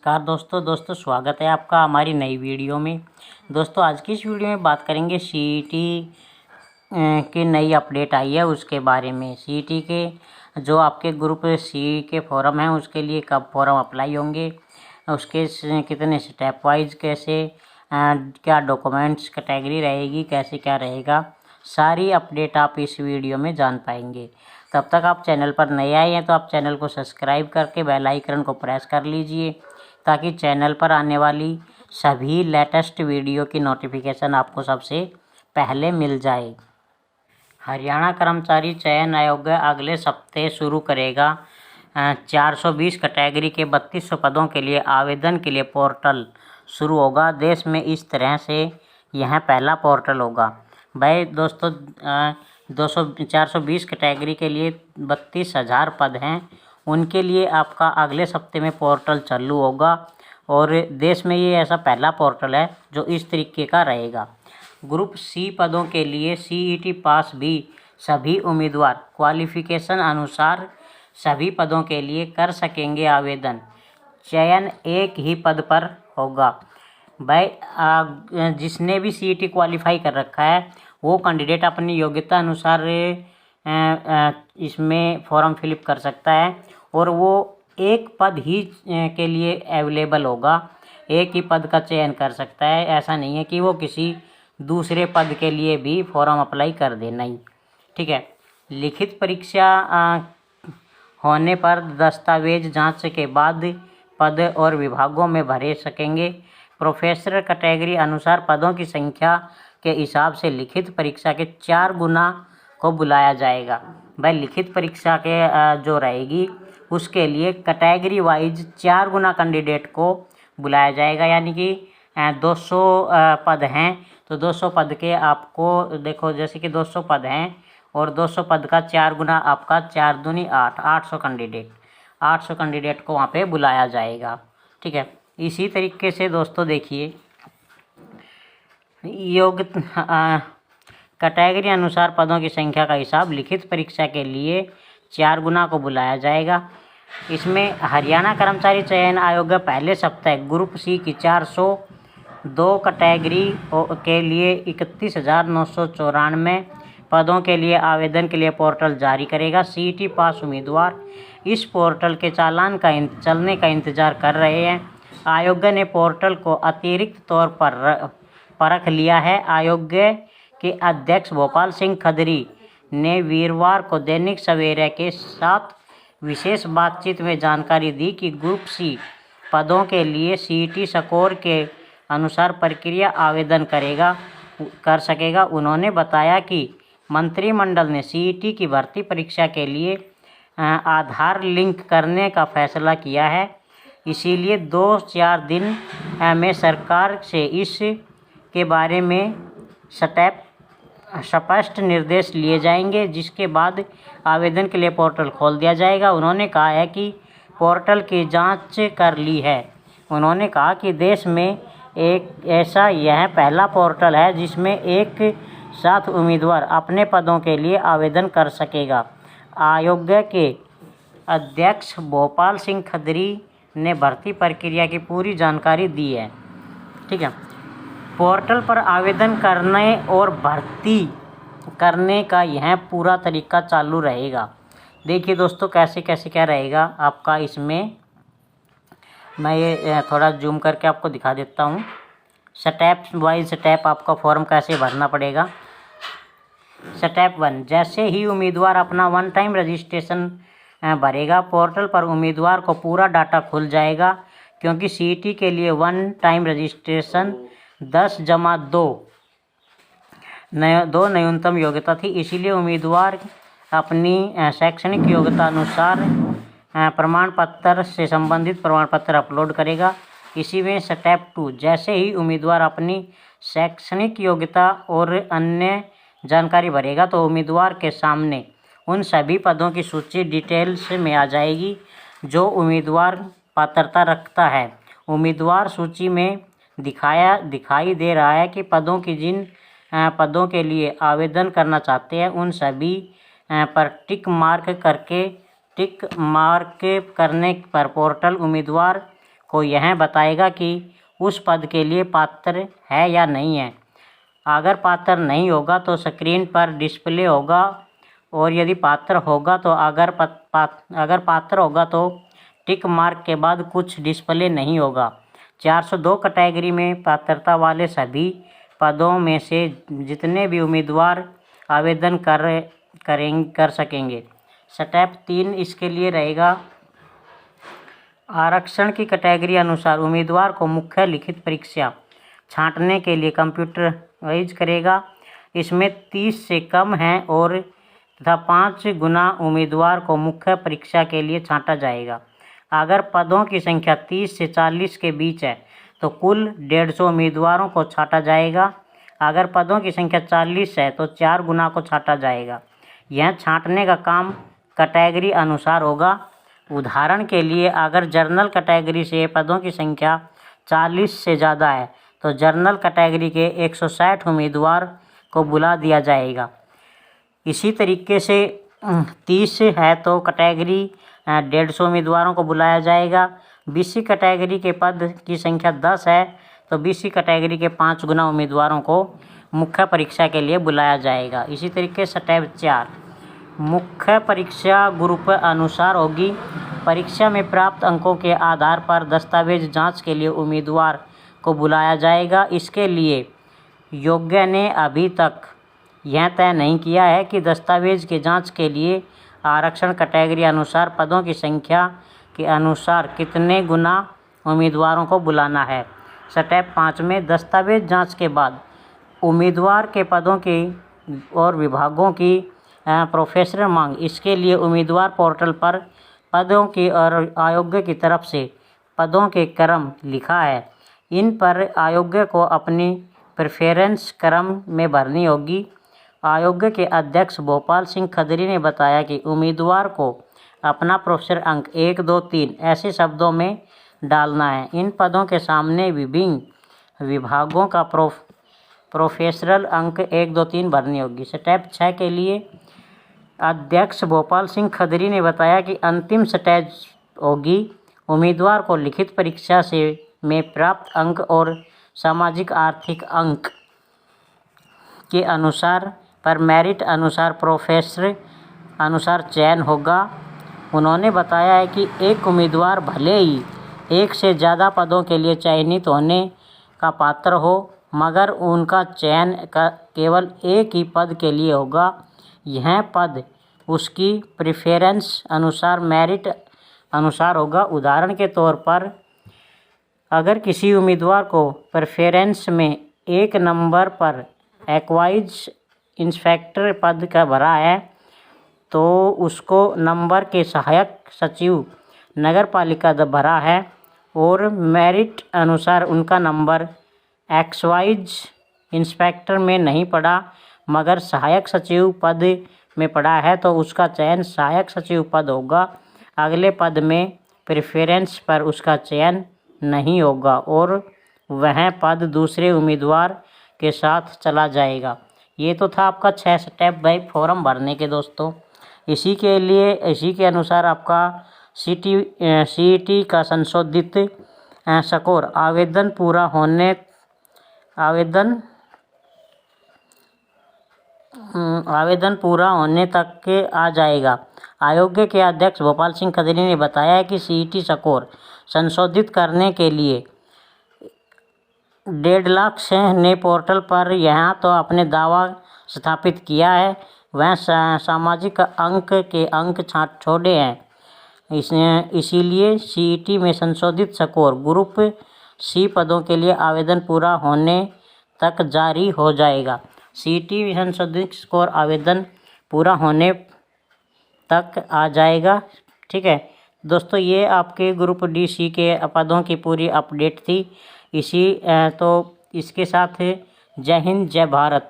नमस्कार दोस्तों स्वागत है आपका हमारी नई वीडियो में। दोस्तों आज की इस वीडियो में बात करेंगे सीईटी की नई अपडेट आई है उसके बारे में। सीईटी के जो आपके ग्रुप सी के फॉर्म हैं उसके लिए कब फॉर्म अप्लाई होंगे, उसके कितने स्टेप वाइज कैसे क्या डॉक्यूमेंट्स कैटेगरी रहेगी, कैसे क्या रहेगा, सारी अपडेट आप इस वीडियो में जान पाएंगे। तब तक आप चैनल पर नए आए हैं तो आप चैनल को सब्सक्राइब करके बेल आइकन को प्रेस कर लीजिए ताकि चैनल पर आने वाली सभी लेटेस्ट वीडियो की नोटिफिकेशन आपको सबसे पहले मिल जाए। हरियाणा कर्मचारी चयन आयोग अगले सप्ताह शुरू करेगा 420 कैटेगरी के 3200 पदों के लिए आवेदन के लिए पोर्टल शुरू होगा। देश में इस तरह से यह पहला पोर्टल होगा। भाई दोस्तों 420 कैटेगरी के लिए 32,000 पद हैं, उनके लिए आपका अगले सप्ते में पोर्टल चालू होगा और देश में ये ऐसा पहला पोर्टल है जो इस तरीके का रहेगा। ग्रुप सी पदों के लिए सीईटी पास भी सभी उम्मीदवार क्वालिफिकेशन अनुसार सभी पदों के लिए कर सकेंगे आवेदन। चयन एक ही पद पर होगा। भाई जिसने भी सीईटी क्वालिफाई कर रखा है वो कैंडिडेट अपनी योग्यता अनुसार इसमें फॉर्म फिलअप कर सकता है और वो एक पद ही के लिए अवेलेबल होगा, एक ही पद का चयन कर सकता है। ऐसा नहीं है कि वो किसी दूसरे पद के लिए भी फॉर्म अप्लाई कर दे, नहीं, ठीक है। लिखित परीक्षा होने पर दस्तावेज जांच के बाद पद और विभागों में भरे सकेंगे। प्रोफेसर कैटेगरी अनुसार पदों की संख्या के हिसाब से लिखित परीक्षा के 4 गुना को बुलाया जाएगा। भाई लिखित परीक्षा के जो रहेगी उसके लिए कैटेगरी वाइज 4 गुना कैंडिडेट को बुलाया जाएगा, यानी कि 200 पद हैं तो 200 पद के आपको देखो, जैसे कि 200 पद हैं और 200 पद का 4 गुना आपका 4 दूनी 8, 800 कैंडिडेट को वहाँ पे बुलाया जाएगा, ठीक है। इसी तरीके से दोस्तों देखिए कैटेगरी अनुसार पदों की संख्या का हिसाब लिखित परीक्षा के लिए 4 गुना को बुलाया जाएगा। इसमें हरियाणा कर्मचारी चयन आयोग पहले सप्ताह ग्रुप सी की 402 कैटेगरी के लिए 31,994 पदों के लिए आवेदन के लिए पोर्टल जारी करेगा। सीईटी पास उम्मीदवार इस पोर्टल के चलने का इंतजार कर रहे हैं। आयोग ने पोर्टल को अतिरिक्त तौर पर परख लिया है। आयोग के अध्यक्ष भोपाल सिंह खदरी ने वीरवार को दैनिक सवेरा के साथ विशेष बातचीत में जानकारी दी कि ग्रुप सी पदों के लिए सीईटी स्कोर के अनुसार प्रक्रिया आवेदन कर सकेगा। उन्होंने बताया कि मंत्रिमंडल ने सीईटी की भर्ती परीक्षा के लिए आधार लिंक करने का फैसला किया है, इसीलिए 2-4 दिन में सरकार से इस के बारे में स्पष्ट निर्देश लिए जाएंगे, जिसके बाद आवेदन के लिए पोर्टल खोल दिया जाएगा। उन्होंने कहा है कि पोर्टल की जांच कर ली है। उन्होंने कहा कि देश में यह पहला पोर्टल है जिसमें एक साथ उम्मीदवार अपने पदों के लिए आवेदन कर सकेगा। आयोग के अध्यक्ष भोपाल सिंह खदरी ने भर्ती प्रक्रिया की पूरी जानकारी दी है, ठीक है। पोर्टल पर आवेदन करने और भर्ती करने का यह पूरा तरीका चालू रहेगा। देखिए दोस्तों कैसे कैसे क्या रहेगा आपका, इसमें मैं ये थोड़ा जूम करके आपको दिखा देता हूँ। स्टेप बाय स्टेप आपका फॉर्म कैसे भरना पड़ेगा। स्टेप 1, जैसे ही उम्मीदवार अपना वन टाइम रजिस्ट्रेशन भरेगा पोर्टल पर उम्मीदवार को पूरा डाटा खुल जाएगा। क्योंकि सीईटी के लिए वन टाइम रजिस्ट्रेशन 10+2 न्यूनतम योग्यता थी, इसीलिए उम्मीदवार अपनी शैक्षणिक योग्यता अनुसार प्रमाण पत्र से संबंधित प्रमाण पत्र अपलोड करेगा। इसी में स्टेप 2, जैसे ही उम्मीदवार अपनी शैक्षणिक योग्यता और अन्य जानकारी भरेगा तो उम्मीदवार के सामने उन सभी पदों की सूची डिटेल्स में आ जाएगी जो उम्मीदवार पात्रता रखता है। उम्मीदवार सूची में दिखाई दे रहा है कि जिन पदों के लिए आवेदन करना चाहते हैं उन सभी पर टिक मार्क करने पर पोर्टल उम्मीदवार को यह बताएगा कि उस पद के लिए पात्र है या नहीं है। अगर पात्र नहीं होगा तो स्क्रीन पर डिस्प्ले होगा, और यदि पात्र होगा तो अगर पात्र होगा तो टिक मार्क के बाद कुछ डिस्प्ले नहीं होगा। 402 कैटेगरी में पात्रता वाले सभी पदों में से जितने भी उम्मीदवार आवेदन कर सकेंगे। स्टेप 3 इसके लिए रहेगा, आरक्षण की कैटेगरी अनुसार उम्मीदवार को मुख्य लिखित परीक्षा छांटने के लिए कंप्यूटराइज करेगा। इसमें 30 से कम है और तथा 5 गुना उम्मीदवार को मुख्य परीक्षा के लिए छांटा जाएगा। अगर पदों की संख्या 30 से 40 के बीच है तो कुल 150 उम्मीदवारों को छांटा जाएगा। अगर पदों की संख्या 40 है तो 4 गुना को छांटा जाएगा। यह छांटने का काम कैटेगरी अनुसार होगा। उदाहरण के लिए, अगर जर्नल कैटेगरी से पदों की संख्या 40 से ज़्यादा है तो जर्नल कैटेगरी के 160 उम्मीदवार को बुला दिया जाएगा। इसी तरीके से 30 है तो कैटेगरी 150 उम्मीदवारों को बुलाया जाएगा। बीसी कैटेगरी के पद की संख्या 10 है तो बीसी कैटेगरी के 5 गुना उम्मीदवारों को मुख्य परीक्षा के लिए बुलाया जाएगा। इसी तरीके से स्टेप 4, मुख्य परीक्षा ग्रुप अनुसार होगी। परीक्षा में प्राप्त अंकों के आधार पर दस्तावेज जांच के लिए उम्मीदवार को बुलाया जाएगा। इसके लिए योग्य ने अभी तक यह तय नहीं किया है कि दस्तावेज के जांच के लिए आरक्षण कैटेगरी अनुसार पदों की संख्या के अनुसार कितने गुना उम्मीदवारों को बुलाना है। स्टेप 5 में दस्तावेज जांच के बाद उम्मीदवार के पदों की और विभागों की प्रोफेशनल मांग। इसके लिए उम्मीदवार पोर्टल पर पदों की और आयोग की तरफ से पदों के क्रम लिखा है। इन पर आयोग को अपनी प्रेफरेंस क्रम में भरनी होगी। आयोग के अध्यक्ष भोपाल सिंह खदरी ने बताया कि उम्मीदवार को अपना प्रोफेशनल अंक 1, 2, 3 ऐसे शब्दों में डालना है। इन पदों के सामने विभिन्न विभागों का प्रोफेशनल अंक 1, 2, 3 भरनी होगी। स्टेप 6 के लिए अध्यक्ष भोपाल सिंह खदरी ने बताया कि अंतिम स्टेज होगी। उम्मीदवार को लिखित परीक्षा से में प्राप्त अंक और सामाजिक आर्थिक अंक के अनुसार पर मेरिट अनुसार प्रोफेशनल अनुसार चयन होगा। उन्होंने बताया है कि एक उम्मीदवार भले ही एक से ज़्यादा पदों के लिए चयनित होने का पात्र हो, मगर उनका चयन केवल एक ही पद के लिए होगा। यह पद उसकी प्रेफरेंस अनुसार मेरिट अनुसार होगा। उदाहरण के तौर पर, अगर किसी उम्मीदवार को प्रेफरेंस में 1 नंबर पर एक्वाइज इंस्पेक्टर पद का भरा है तो उसको नंबर के सहायक सचिव नगर पालिका भरा है और मेरिट अनुसार उनका नंबर एक्वाइज इंस्पेक्टर में नहीं पड़ा मगर सहायक सचिव पद में पड़ा है तो उसका चयन सहायक सचिव पद होगा। अगले पद में प्रेफरेंस पर उसका चयन नहीं होगा और वह पद दूसरे उम्मीदवार के साथ चला जाएगा। ये तो था आपका 6 स्टेप भाई फॉर्म भरने के दोस्तों। इसी के अनुसार आपका सीईटी का संशोधित स्कोर आवेदन पूरा होने तक के आ जाएगा। आयोग के अध्यक्ष भोपाल सिंह खदरी ने बताया कि सीईटी स्कोर संशोधित करने के लिए 1.5 लाख ने पोर्टल पर यहाँ तो अपने दावा स्थापित किया है, वह सामाजिक अंक के अंक छोड़े हैं। इसीलिए सीईटी में संशोधित स्कोर ग्रुप सी पदों के लिए आवेदन पूरा होने तक जारी हो जाएगा। सीईटी में संशोधित स्कोर आवेदन पूरा होने तक आ जाएगा। ठीक है दोस्तों, ये आपके ग्रुप डी सी के पदों की पूरी अपडेट थी। इसके साथ जय हिंद जय भारत।